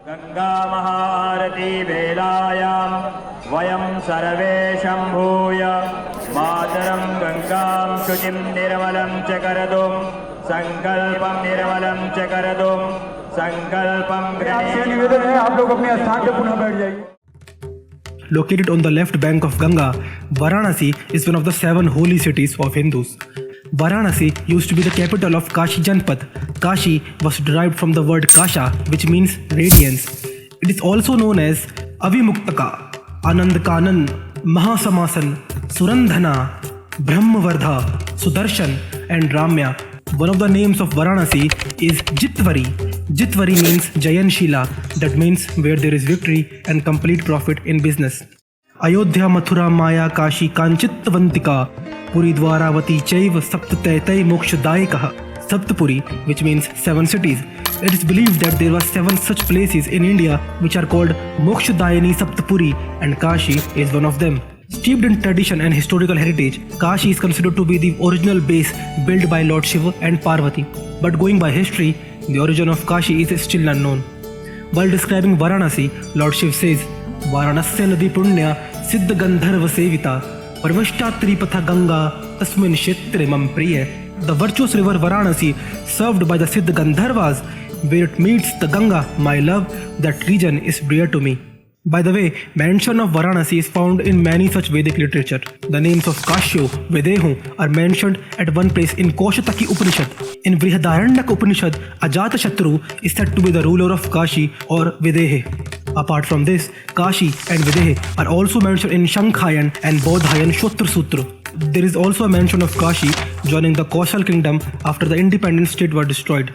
गंगा महारती वेलायां वयं सर्वे शम्भूय मातरं गंगां शुचिं निर्मलं च करतुं संकल्पं निर्मलं च करतुं संकल्पं आपसे निवेदन है आप लोग अपने स्थान पे पुनः बैठ जाइए. Located on the left bank of Ganga, Varanasi is one of the 7 holy cities of Hindus. Varanasi used to be the capital of Kashi Janpad. Kashi was derived from the word Kasha, which means radiance. It is also known as Avimuktaka, Anandkanan, Mahasamasan, Surandhana, Brahmavardha, Sudarshan, and Ramya. One of the names of Varanasi is Jitwari. Jitwari means Jayanshila, that means where there is victory and complete profit in business. Ayodhya, Mathura, Maya, Kashi, Kanchitvantika, Puri, Dwaravati, Chaiva, Saptataitai, Mokshadayikaha. Saptapuri, which means 7 cities. It is believed that there were 7 such places in India which are called Mokshadayani Saptapuri, and Kashi is one of them. Steeped in tradition and historical heritage, Kashi is considered to be the original base built by Lord Shiva and Parvati. But going by history, the origin of Kashi is still unknown. While describing Varanasi, Lord Shiva says, Varanasya Nadi Punya Siddha Gandharva Sevita Parvashta Tripatha Ganga Tasmin Kshetre Mam Priya. The virtuous river Varanasi, served by the Siddha Gandharvas, where it meets the Ganga, my love, that region is dear to me. By the way, mention of Varanasi is found in many such Vedic literature. The names of Kashyo, Videhu are mentioned at one place in Kaushataki Upanishad. In Brihadaranyaka Upanishad, Ajatashatru is said to be the ruler of Kashi or Videhe. Apart from this, Kashi and Videhe are also mentioned in Shankhayan and Bodhayan Shotra Sutra. There is also a mention of Kashi joining the Kaushal kingdom after the independent state were destroyed.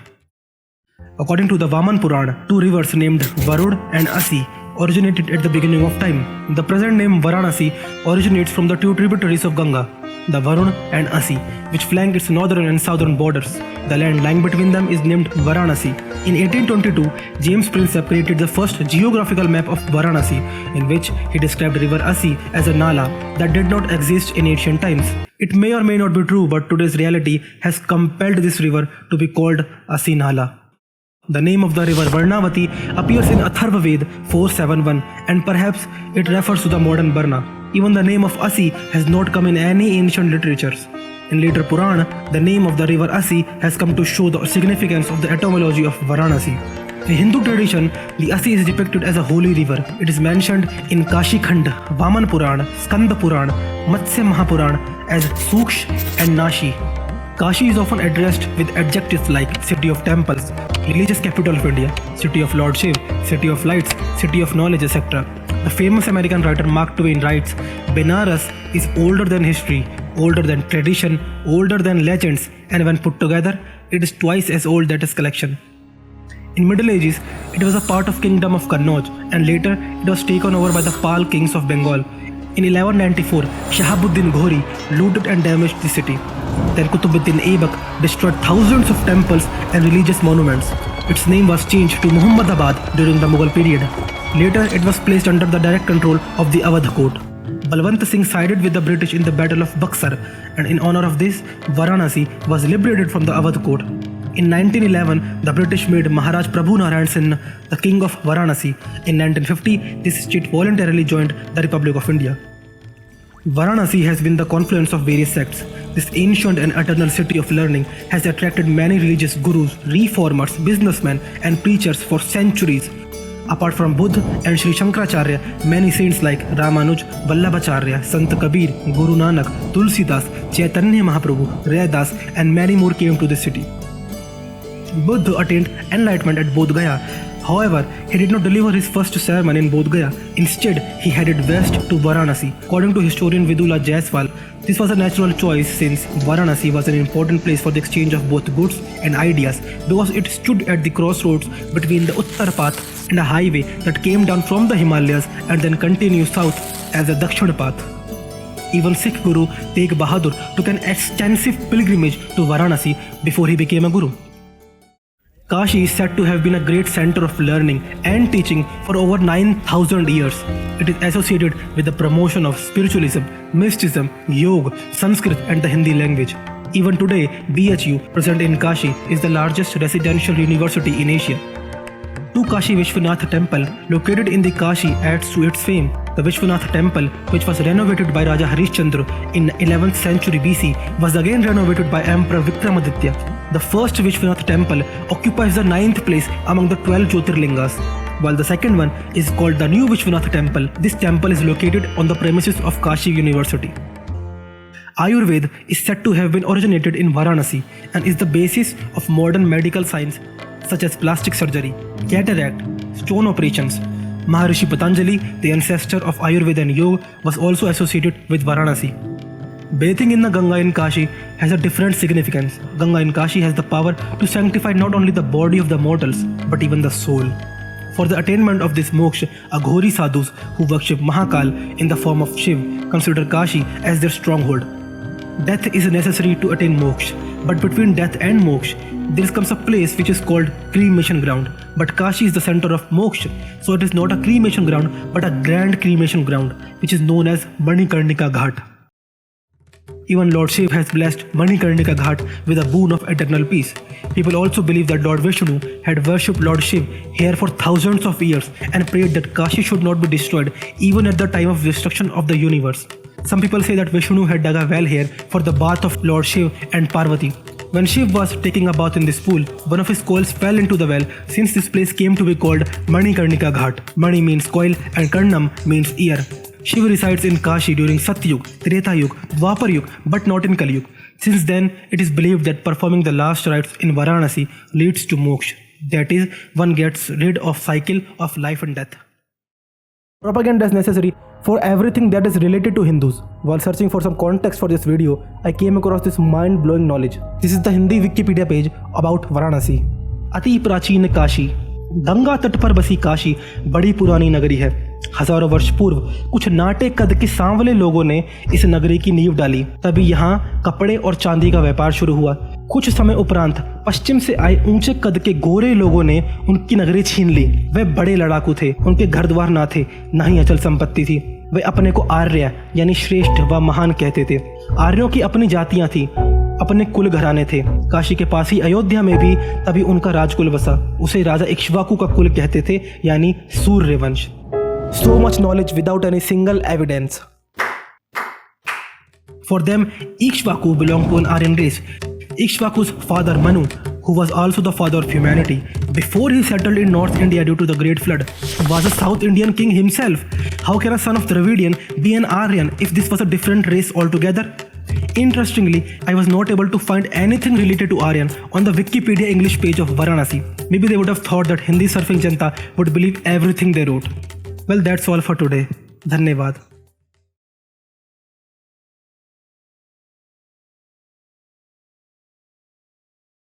According to the Vaman Purana, 2 rivers named Varud and Asi originated at the beginning of time. The present name Varanasi originates from the 2 tributaries of Ganga, the Varun and Asi, which flank its northern and southern borders. The land lying between them is named Varanasi. In 1822, James Prinsep created the first geographical map of Varanasi, in which he described river Asi as a Nala that did not exist in ancient times. It may or may not be true, but today's reality has compelled this river to be called Asi Nala. The name of the river Varnavati appears in Atharva Ved 471, and perhaps it refers to the modern Barna. Even the name of Asi has not come in any ancient literatures. In later Purana, the name of the river Asi has come to show the significance of the etymology of Varanasi. In Hindu tradition, the Asi is depicted as a holy river. It is mentioned in Kashi Khanda, Vaman Purana, Skanda Purana, Matsya Mahapurana as Suksh and Nashi. Kashi is often addressed with adjectives like city of temples, religious capital of India, city of Lord Shiv, city of lights, city of knowledge, etc. The famous American writer Mark Twain writes, Benares is older than history, older than tradition, older than legends, and when put together, it is twice as old that its collection. In Middle Ages, it was a part of Kingdom of Kannauj, and later it was taken over by the Pal kings of Bengal. In 1194, Shahabuddin Ghori looted and damaged the city. Then Kutubuddin Aibak destroyed thousands of temples and religious monuments. Its name was changed to Muhammadabad during the Mughal period. Later, it was placed under the direct control of the Awadh court. Balwant Singh sided with the British in the Battle of Buxar, and in honor of this, Varanasi was liberated from the Awadh court. In 1911, the British made Maharaj Prabhu Narayan Sin the king of Varanasi. In 1950, this state voluntarily joined the Republic of India. Varanasi has been the confluence of various sects. This ancient and eternal city of learning has attracted many religious gurus, reformers, businessmen, and preachers for centuries. Apart from Buddha and Sri Shankaracharya, many saints like Ramanuj, Vallabhacharya, Sant Kabir, Guru Nanak, Tulsidas, Chaitanya Mahaprabhu, Raidas, and many more came to this city. Buddha attained enlightenment at Bodh Gaya. However, he did not deliver his first sermon in Bodh Gaya. Instead, he headed west to Varanasi. According to historian Vidula Jaiswal, this was a natural choice since Varanasi was an important place for the exchange of both goods and ideas because it stood at the crossroads between the Uttar Path and a highway that came down from the Himalayas and then continued south as the Dakshin Path. Even Sikh Guru Tegh Bahadur took an extensive pilgrimage to Varanasi before he became a guru. Kashi is said to have been a great center of learning and teaching for over 9,000 years. It is associated with the promotion of spiritualism, mysticism, yoga, Sanskrit, and the Hindi language. Even today, BHU, present in Kashi, is the largest residential university in Asia. To new Kashi Vishwanath temple located in the Kashi adds to its fame. The Vishwanath temple, which was renovated by Raja Harishchandra in 11th century BC, was again renovated by Emperor Vikramaditya. The first Vishwanath temple occupies the 9th place among the 12 Jyotirlingas, while the second one is called the New Vishwanath temple. This temple is located on the premises of Kashi University. Ayurveda is said to have been originated in Varanasi and is the basis of modern medical science such as plastic surgery, cataract, stone operations. Maharishi Patanjali, the ancestor of Ayurveda and Yoga, was also associated with Varanasi. Bathing in the Ganga in Kashi has a different significance. Ganga in Kashi has the power to sanctify not only the body of the mortals but even the soul. For the attainment of this moksha, Aghori sadhus who worship Mahakal in the form of Shiv consider Kashi as their stronghold. Death is necessary to attain moksha, but between death and moksha, there comes a place which is called cremation ground. But Kashi is the center of moksha, so it is not a cremation ground but a grand cremation ground, which is known as Manikarnika Ghat. Even Lord Shiv has blessed Manikarnika Ghat with a boon of eternal peace. People also believe that Lord Vishnu had worshipped Lord Shiv here for thousands of years and prayed that Kashi should not be destroyed even at the time of destruction of the universe. Some people say that Vishnu had dug a well here for the bath of Lord Shiv and Parvati. When Shiv was taking a bath in this pool, one of his coils fell into the well. Since this place came to be called Manikarnika Ghat. Mani means coil and Karnam means ear. Shiva resides in Kashi during Satyug, Treta Yug, Dwapar Yug, but not in Kali Yug. Since then, it is believed that performing the last rites in Varanasi leads to moksha. That is, one gets rid of cycle of life and death. Propaganda is necessary for everything that is related to Hindus. While searching for some context for this video, I came across this mind-blowing knowledge. This is the Hindi Wikipedia page about Varanasi. अति प्राचीन काशी, गंगा तट पर बसी काशी बड़ी पुरानी नगरी है। हजारों वर्ष पूर्व कुछ नाटे कद के सांवले लोगों ने इस नगरी की नींव डाली। तभी यहाँ कपड़े और चांदी का व्यापार शुरू हुआ। कुछ समय उपरांत पश्चिम से आए ऊंचे कद के गोरे लोगों ने उनकी नगरी छीन ली। वे बड़े लड़ाकू थे, उनके घर द्वार ना थे, ना ही अचल संपत्ति थी। वे अपने को आर्य यानी श्रेष्ठ व महान कहते थे। आर्यों की अपनी जातियां थी, अपने कुल घराने थे। काशी के पास ही अयोध्या में भी तभी उनका राजकुल बसा। उसे राजा इक्ष्वाकु का कुल कहते थे, यानी सूर्य वंश। So much knowledge without any single evidence. For them, Ikshvaku belonged to an Aryan race. Ikshvaku's father Manu, who was also the father of humanity, before he settled in North India due to the Great Flood, was a South Indian king himself. How can a son of Dravidian be an Aryan if this was a different race altogether? Interestingly, I was not able to find anything related to Aryan on the Wikipedia English page of Varanasi. Maybe they would have thought that Hindi surfing Janta would believe everything they wrote. Well, that's all for today. Dhanyavad.